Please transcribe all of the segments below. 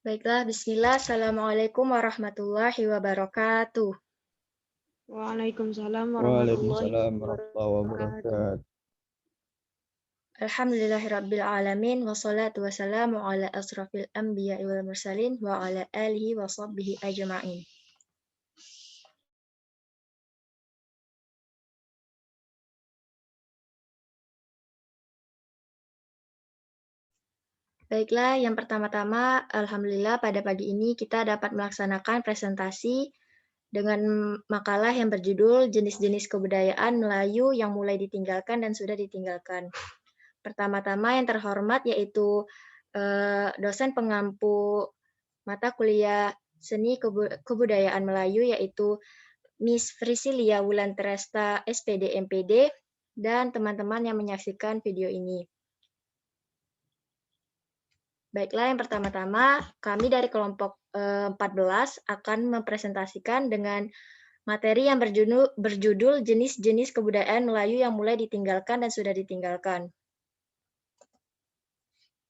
Baiklah, bismillah. Assalamualaikum warahmatullahi wabarakatuh. Waalaikumsalam warahmatullahi Waalaikumsalam warahmatullahi wabarakatuh. wabarakatuh. Alhamdulillahirabbil alamin wassalatu wassalamu ala asrafil anbiya'i wal mursalin wa ala alihi wa sahbihi ajma'in. Baiklah, yang pertama-tama, alhamdulillah pada pagi ini kita dapat melaksanakan presentasi dengan makalah yang berjudul Jenis-jenis Kebudayaan Melayu yang Mulai Ditinggalkan dan Sudah Ditinggalkan. Pertama-tama yang terhormat yaitu dosen pengampu mata kuliah Seni Kebudayaan Melayu yaitu Miss Frisilia Wulantresta SPD MPD dan teman-teman yang menyaksikan video ini. Baiklah, yang pertama-tama kami dari kelompok 14 akan mempresentasikan dengan materi yang berjudul Jenis-jenis Kebudayaan Melayu yang Mulai Ditinggalkan dan Sudah Ditinggalkan.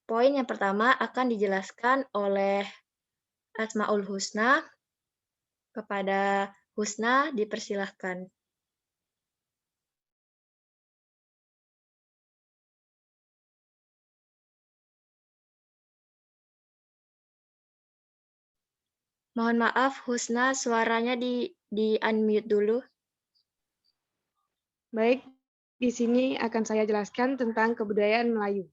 Poin yang pertama akan dijelaskan oleh Asmaul Husna. Kepada Husna dipersilahkan. Mohon maaf, Husna, suaranya di-unmute dulu. Baik, di sini akan saya jelaskan tentang kebudayaan Melayu.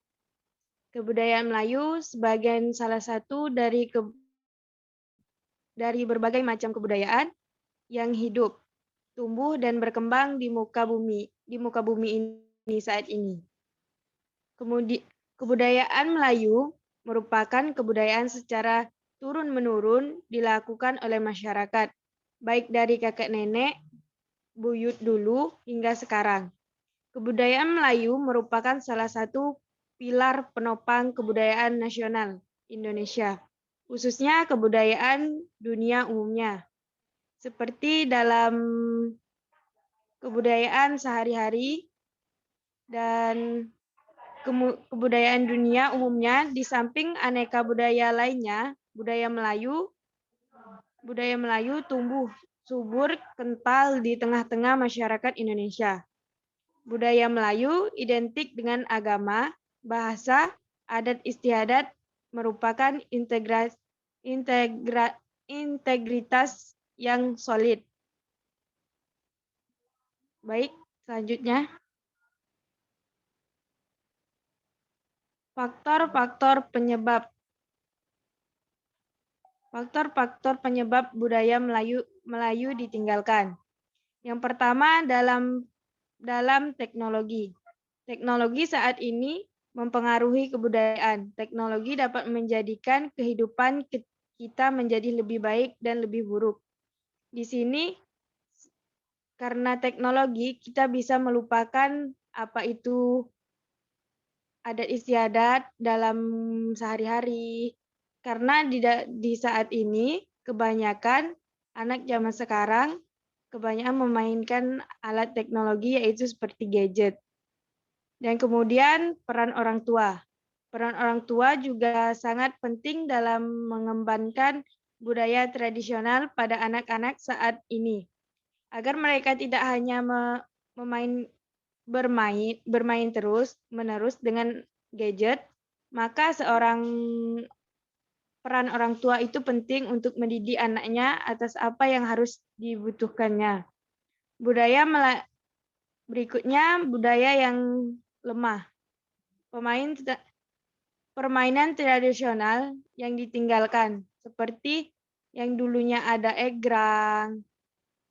Kebudayaan Melayu sebagai salah satu dari berbagai macam kebudayaan yang hidup, tumbuh dan berkembang di muka bumi ini saat ini. Kebudayaan Melayu merupakan kebudayaan secara turun-menurun dilakukan oleh masyarakat, baik dari kakek nenek, buyut dulu hingga sekarang. Kebudayaan Melayu merupakan salah satu pilar penopang kebudayaan nasional Indonesia, khususnya kebudayaan dunia umumnya. Seperti dalam kebudayaan sehari-hari dan kebudayaan dunia umumnya, di samping aneka budaya lainnya, budaya Melayu tumbuh subur kental di tengah-tengah masyarakat Indonesia. Budaya Melayu identik dengan agama, bahasa, adat istiadat merupakan integritas yang solid. Baik, selanjutnya. Faktor-faktor penyebab budaya Melayu ditinggalkan. Yang pertama dalam teknologi. Teknologi saat ini mempengaruhi kebudayaan. Teknologi dapat menjadikan kehidupan kita menjadi lebih baik dan lebih buruk. Di sini karena teknologi kita bisa melupakan apa itu adat istiadat dalam sehari-hari. Karena di saat ini kebanyakan anak zaman sekarang kebanyakan memainkan alat teknologi yaitu seperti gadget. Dan kemudian peran orang tua. Peran orang tua juga sangat penting dalam mengembangkan budaya tradisional pada anak-anak saat ini. Agar mereka tidak hanya bermain terus-menerus dengan gadget, maka peran orang tua itu penting untuk mendidik anaknya atas apa yang harus dibutuhkannya. Berikutnya, budaya yang lemah. Permainan tradisional yang ditinggalkan, seperti yang dulunya ada egrang,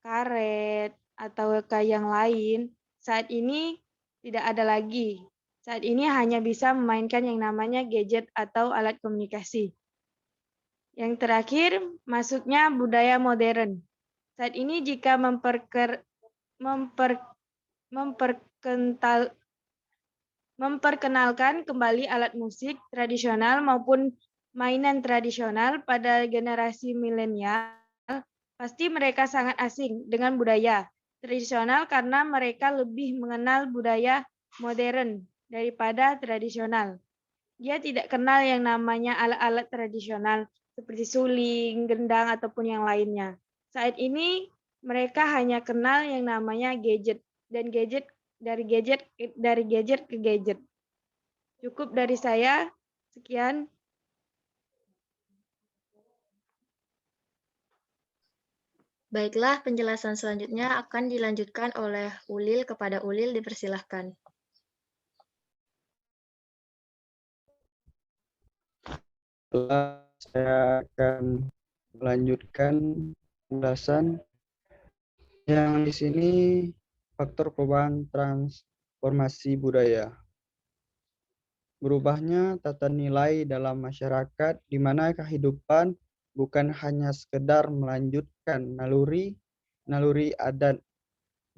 karet, atau yang lain, saat ini tidak ada lagi. Saat ini hanya bisa memainkan yang namanya gadget atau alat komunikasi. Yang terakhir, masuknya budaya modern. Saat ini jika memperkenalkan kembali alat musik tradisional maupun mainan tradisional pada generasi milenial, pasti mereka sangat asing dengan budaya tradisional karena mereka lebih mengenal budaya modern daripada tradisional. Dia tidak kenal yang namanya alat-alat tradisional seperti suling, gendang, ataupun yang lainnya. Saat ini mereka hanya kenal yang namanya gadget dan gadget ke gadget. Cukup dari saya. Sekian. Baiklah, penjelasan selanjutnya akan dilanjutkan oleh Ulil. Kepada Ulil dipersilahkan. Saya akan melanjutkan penjelasan yang di sini faktor perubahan transformasi budaya. Berubahnya tata nilai dalam masyarakat di mana kehidupan bukan hanya sekedar melanjutkan naluri adat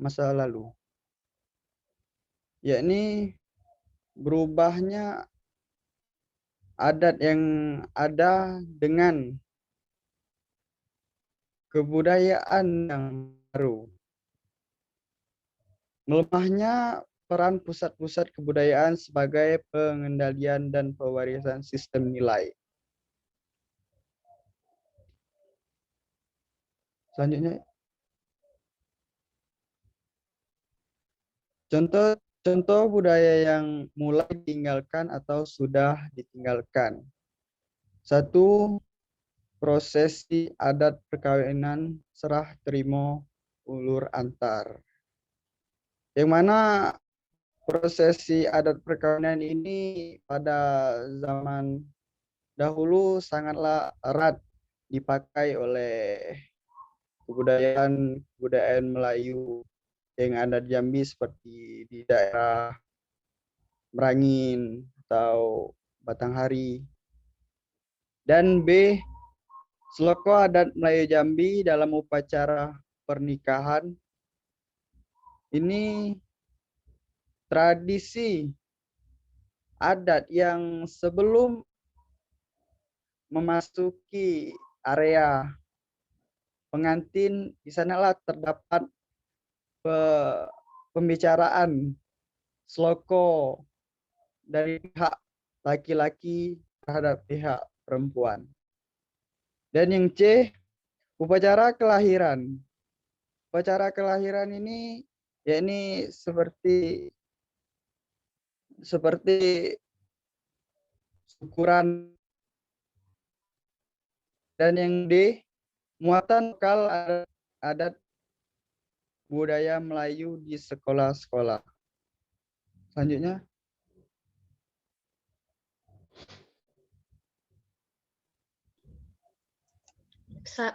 masa lalu, yakni berubahnya adat yang ada dengan kebudayaan yang baru. Melemahnya peran pusat-pusat kebudayaan sebagai pengendalian dan pewarisan sistem nilai. Selanjutnya, contoh budaya yang mulai ditinggalkan atau sudah ditinggalkan. 1. Prosesi adat perkawinan serah terima ulur antar. Yang mana prosesi adat perkawinan ini pada zaman dahulu sangatlah erat dipakai oleh kebudayaan Melayu yang ada di Jambi seperti di daerah Merangin atau Batanghari. Dan B. Seloko adat Melayu Jambi dalam upacara pernikahan ini tradisi adat yang sebelum memasuki area pengantin, di sanalah terdapat pembicaraan seloko dari pihak laki-laki terhadap pihak perempuan. Dan yang C, upacara kelahiran. Upacara kelahiran ini yakni seperti syukuran. Dan yang D, muatan lokal adat budaya Melayu di sekolah-sekolah. Selanjutnya.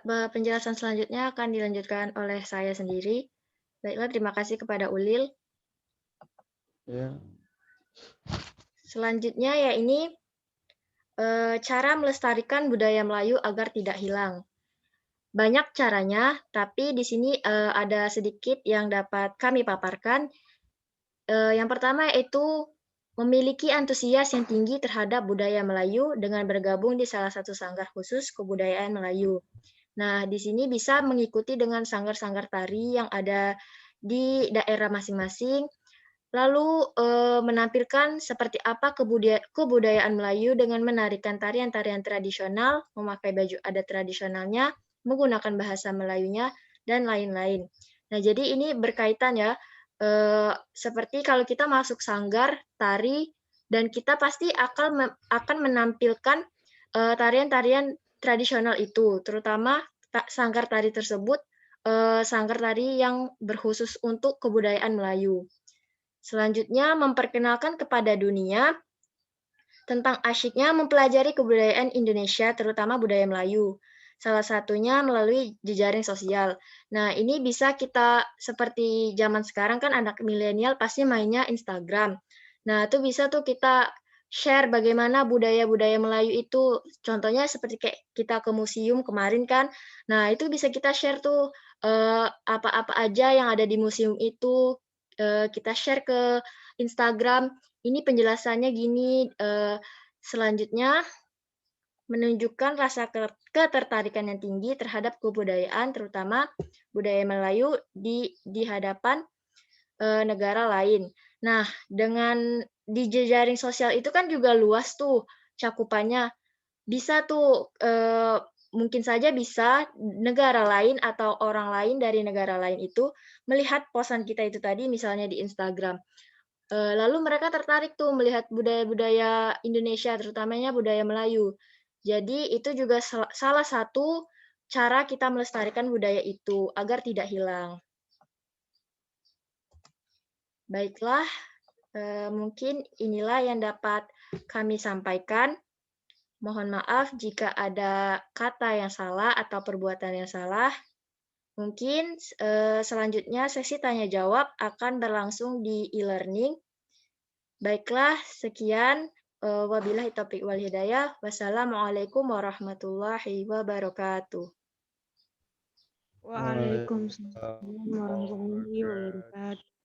Penjelasan selanjutnya akan dilanjutkan oleh saya sendiri. Baiklah, terima kasih kepada Ulil. Ya. Selanjutnya ya ini cara melestarikan budaya Melayu agar tidak hilang. Banyak caranya, tapi di sini ada sedikit yang dapat kami paparkan. Yang pertama yaitu memiliki antusias yang tinggi terhadap budaya Melayu dengan bergabung di salah satu sanggar khusus kebudayaan Melayu. Nah, di sini bisa mengikuti dengan sanggar-sanggar tari yang ada di daerah masing-masing, lalu menampilkan seperti apa kebudayaan Melayu dengan menarikan tarian-tarian tradisional, memakai baju adat tradisionalnya, menggunakan bahasa Melayunya, dan lain-lain. Nah, jadi ini berkaitan ya, seperti kalau kita masuk sanggar tari, dan kita pasti akan menampilkan tarian-tarian tradisional itu, terutama sanggar tari tersebut, sanggar tari yang berkhusus untuk kebudayaan Melayu. Selanjutnya, memperkenalkan kepada dunia tentang asyiknya mempelajari kebudayaan Indonesia, terutama budaya Melayu. Salah satunya melalui jejaring sosial. Nah, ini bisa kita, seperti zaman sekarang kan anak milenial pasti mainnya Instagram. Nah, itu bisa tuh kita share bagaimana budaya-budaya Melayu itu. Contohnya seperti kayak kita ke museum kemarin kan. Nah, itu bisa kita share tuh apa-apa aja yang ada di museum itu. Kita share ke Instagram. Ini penjelasannya gini. Selanjutnya, menunjukkan rasa ketertarikan yang tinggi terhadap kebudayaan, terutama budaya Melayu di hadapan negara lain. Nah, dengan di jejaring sosial itu kan juga luas tuh cakupannya. bisa tuh, mungkin saja bisa negara lain atau orang lain dari negara lain itu melihat posan kita itu tadi misalnya di Instagram. Lalu mereka tertarik tuh melihat budaya-budaya Indonesia, terutamanya budaya Melayu. Jadi itu juga salah satu cara kita melestarikan budaya itu agar tidak hilang. Baiklah, mungkin inilah yang dapat kami sampaikan. Mohon maaf jika ada kata yang salah atau perbuatan yang salah. Mungkin selanjutnya sesi tanya jawab akan berlangsung di e-learning. Baiklah, sekian. Wabillahi taufiq wal hidayah. Wassalamualaikum warahmatullahi wabarakatuh. Waalaikumsalam warahmatullahi wabarakatuh.